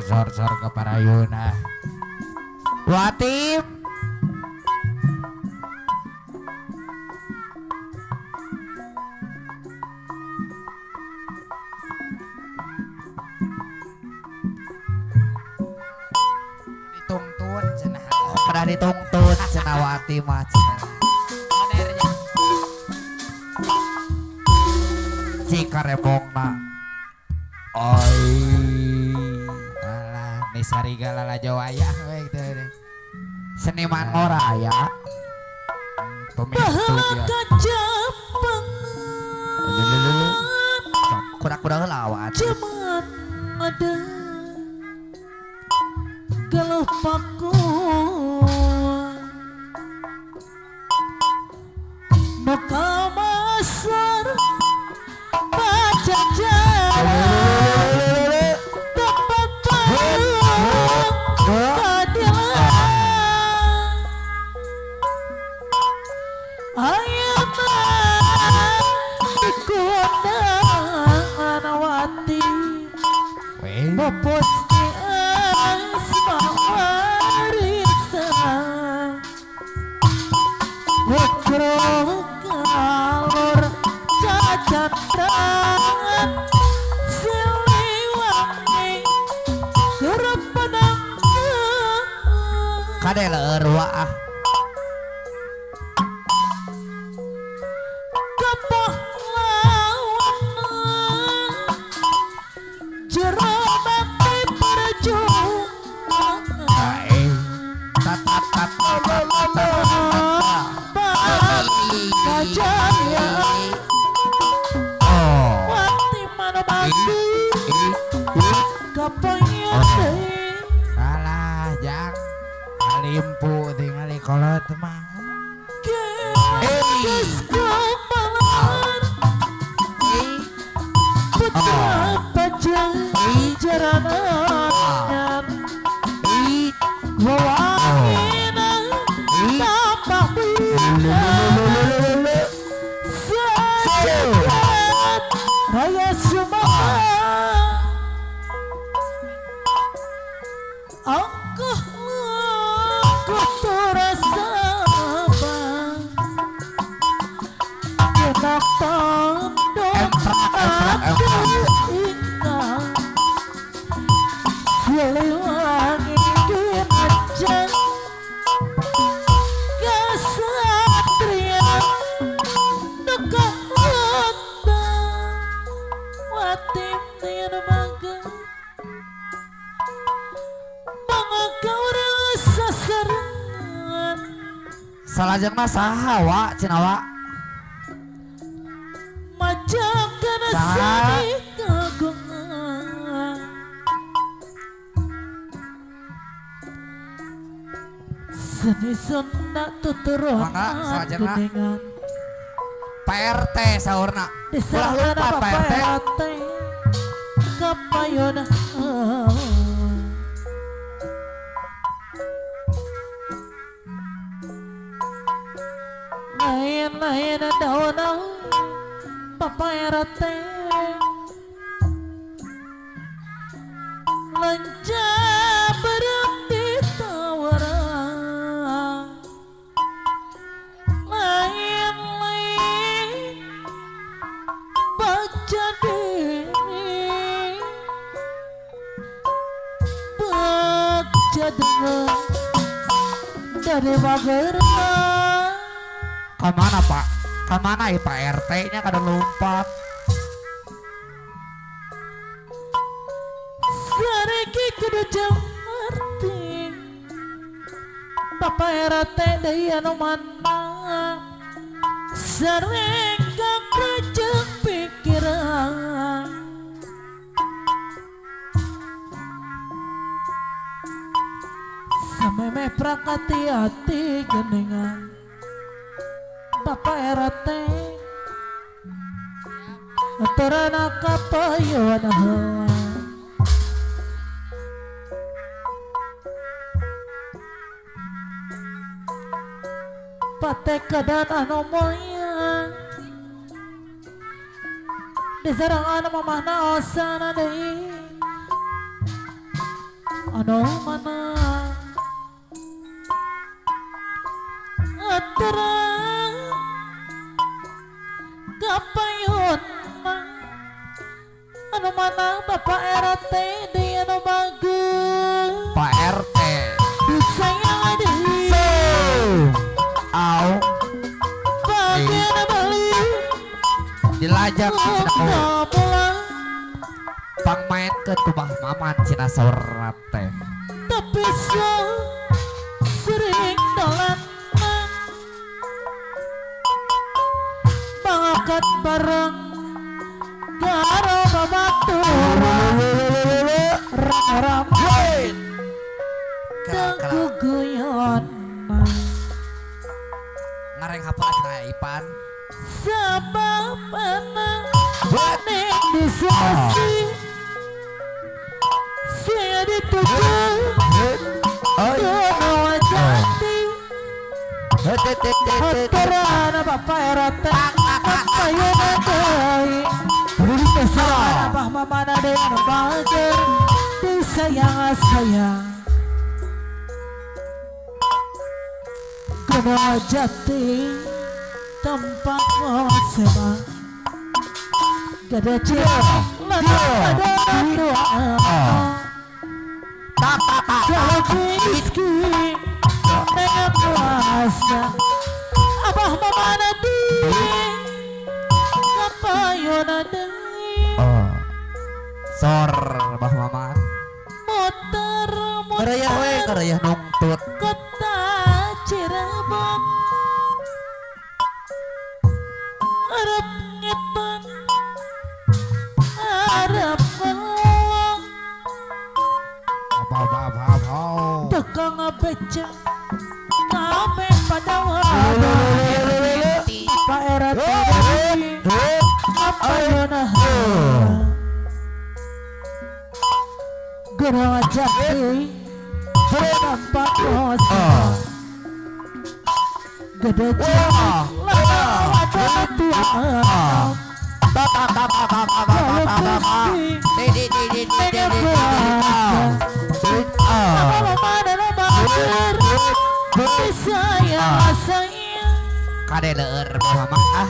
Sor ke Parayuna. Watim. Dituntun cenah. Pernah dituntun cenah Watim mah cenah. Modernya. Jika rebongna. Oi. Alah, nih sarigala la Jawaya we gitu deh. Seniman ngoraya. Pemimpin dia. Kurang-kurang lawan. Cuman ada kalau paku maka masar baca jalan tempat keadilan ayatnya dikuandang wati Weh. Poposti asmawarisa Wekro kalor cacatran Siliwangi Gerepenang Kade leur waah. Kapah lawan Jerobati perjuangan Tat. Kajaya Oh. Wati mana mati Kapaya Salah jang. Alimpu tinggal di kolot mah. Kes kemalan Putra pajang Jaranan Wawangina Tapak bina Sajagat Raya Sumatera Angkuh terasa Kenak tandong Ingat Siliwangi dinajang Kesatrian Dekat Watim tiada magang Mengakau rasa serangan Salajengna saha wa cenah wa? Macam kena Saha? sani kagungan Seni senda tuturuan Mangga, salajengna. geningan PRT saurna. Desa Ulah lupa apa PRT. PRT Kapayona Lain-lain daun Papa RT Lenca berhenti tawaran Lain-lain baca diri Baca dengar dari bagera Ka mana Pak? Ka mana ya Pak RT nya kada lompat. Sareki kudu arti Papa RT daya no mana Sareka kerja pikiran Sameme prakati hati geningan Papa RT Aturana kapayuan Pate keadaan anu moya diserangan mamahna osana deui anu mana terang kapayun anu mana Bapak RT di anu bagus Pak RT disayang deui au bagian beli dilajak cina pulang pang main ke tubah maman cina sorat teh tapi sering dolan bangakat bareng karo babaturan rame-rame keguguyon ngareng hafal cina Ipan sebab anak ning diskusi saya dituju Dono jati Haturana Bapak RT Kapayana deui Disayang Abah mamana deui anu bager disayang-sayang Dono jati tempat wasema gada cira ada doa kalau rizki dengan puasa abah mamana deui kapayana deui sor bah maman muter karaya we karaya nungtut kota Cirebon arep ngitung arep melong tukang beca kami pada wadah Pak RT apa yana gerang jati nampak kosa gede ciri lama wadah tua kade leur mama ah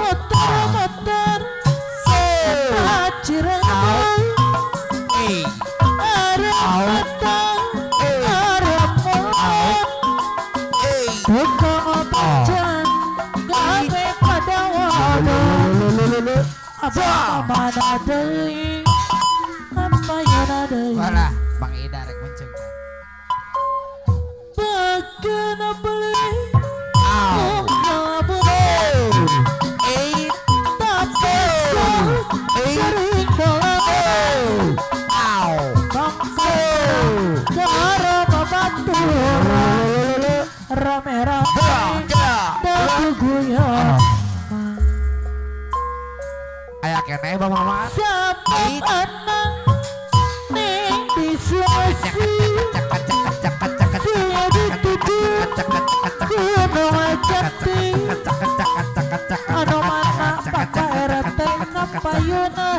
motor Cirebon tukang pacan gawe pada wadah abah mana deui kapayana deui Walah Bang Ida rek muncul bageuna beli au tapi sering dolan au bangsa karo babaturan rame-rame keguguyon aya keneh bah maman sabab anak ning diskusi saya dituju kuno jati anu mana Bapak RT kapayuna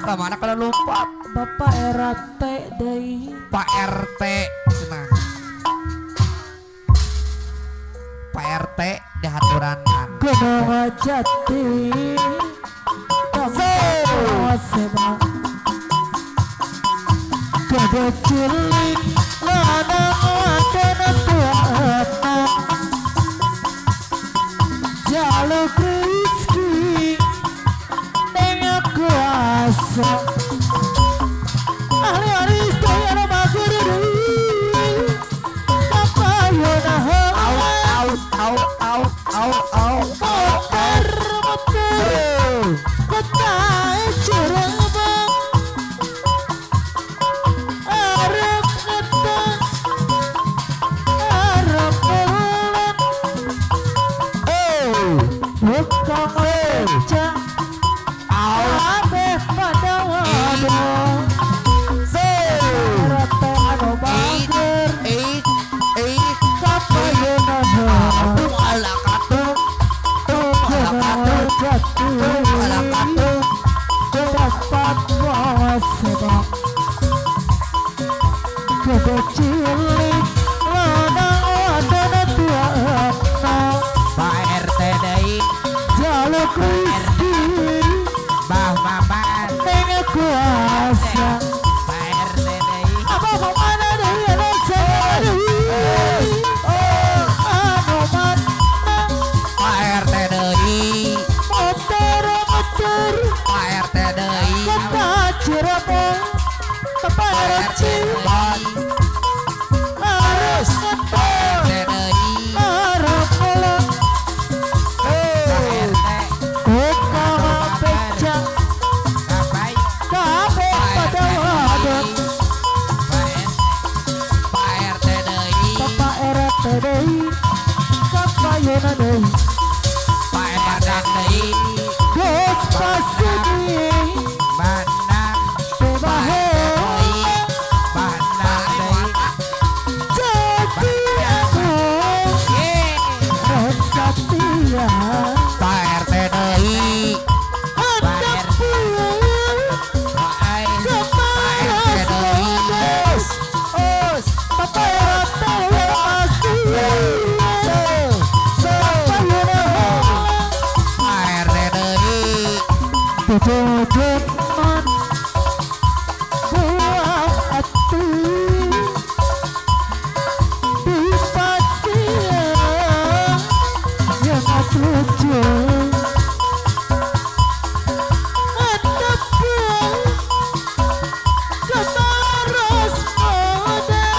kemana kalau lupa Bapak RT deui Pak RT cenah Pak RT di haturanan kuno jati seba gede cilik lanang wadon tuana jaluk rizki dengan kuasa ahli aris daya nama guru kapayana au motor kota Cirebon arep ngetang arep bulan tukang beca kabeh pada wadah RT anu bager kapayana ala katung jatuh udah cilik lanang wadon tuana Pak RT deui jaluk rezeki Mbah Maman ning kuasa Pak RT deui apa mana deui anu deui oh anu mana Pak RT deui motor Pak RT deui kata Cirebon Bapak Pak RT RT deui harus ngetol RT deui harus pulang Pak RT kumaha becak ngapain kabeh pada wadon Pak RT deui Bapak RT deui kapayana deui Pak Edan deui Gus Pasudi Bandang Bebahe Bandang deui jadi aku Red Satya Pak RT deui hendak pulang Pak Ai Kemaras Gus Us Bapak RT masih kapayana Pak RT deui Tujuan buah hati di pasir yang tuju ada pun kemaras modas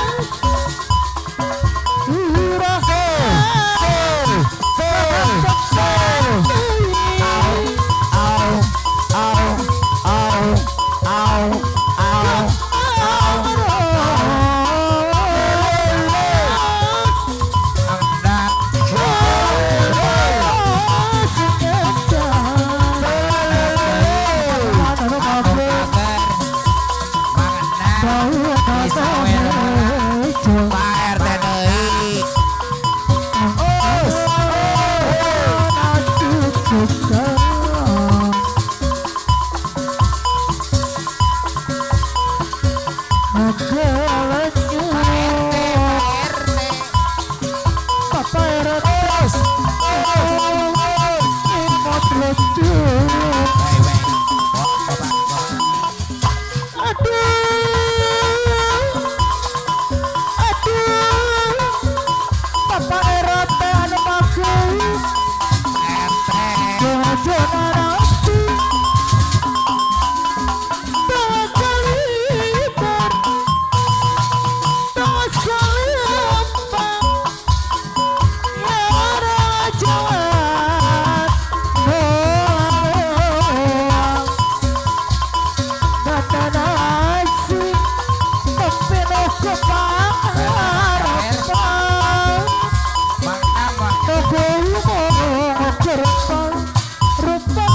Pak RT deui Rupa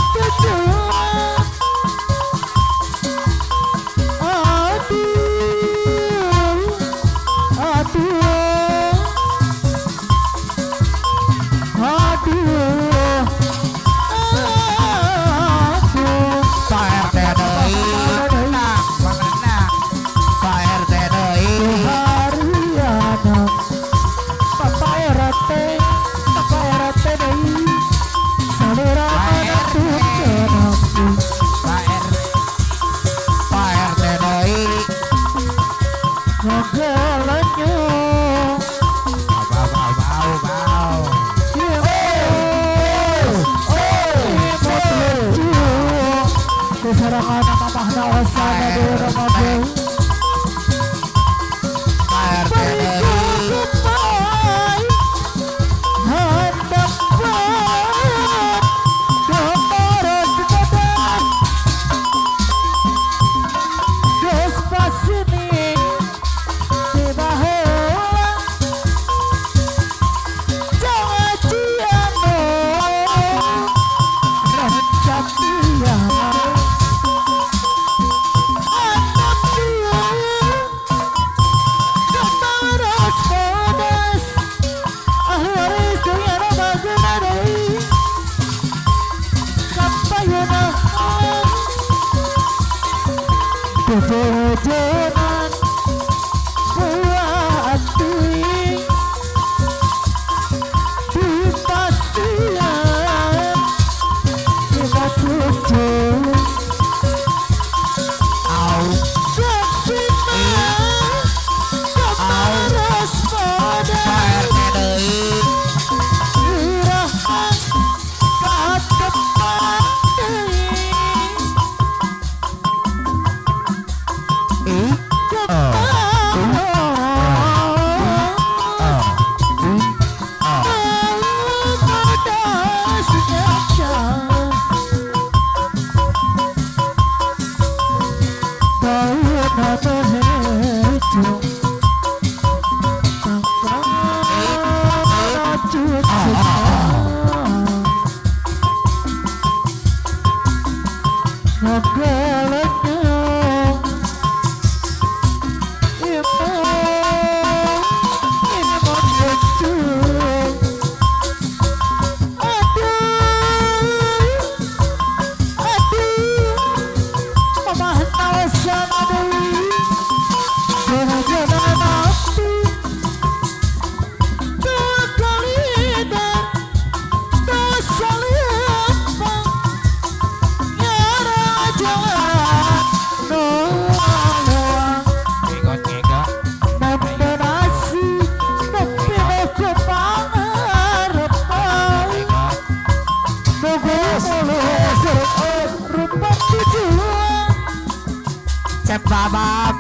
babam,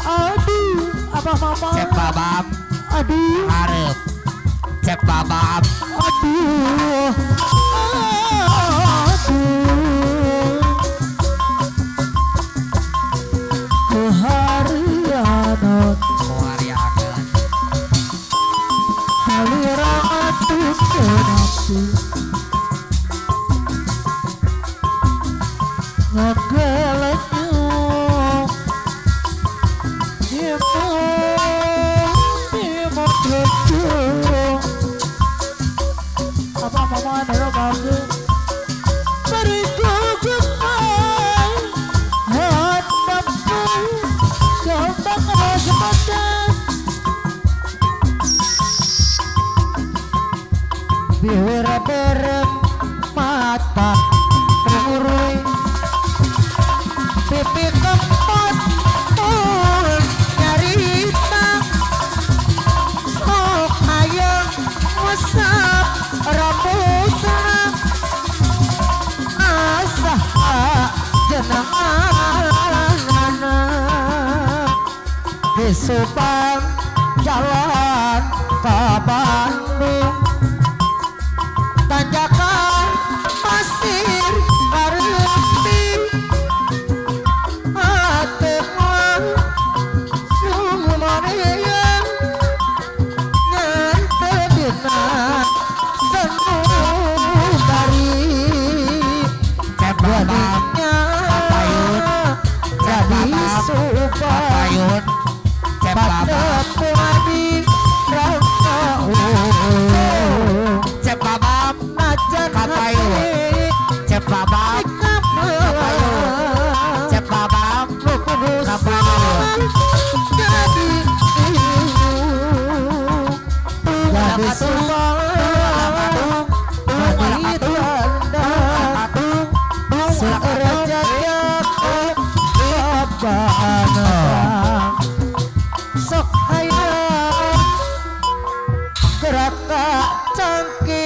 Aduh, abah mama. cek babam, Aduh, harap, cek babam, aduh. Aduh. Keharianan kuariakan, salira atuh kenapa ngegeletnya Dimo kecil apa mama ada bagus beriku gemai hadapku coba ngerasa pedas bibir berem mata terurui pipi kempot pun nyarita sok hayang ngusap rambutna asa jenenganana di Subang jalan ke Bandung tanjakan pasir kareping ateman sumumaneyan ngantebina senu dari cek babam, wadinya jadi Subang payun, cek babam, Wadi rasa cek babam, najan Kapayun. cek babam, cek babam, kapayun, jadi Subang jadi tanda serajak kapan sok hayang gerak cangkir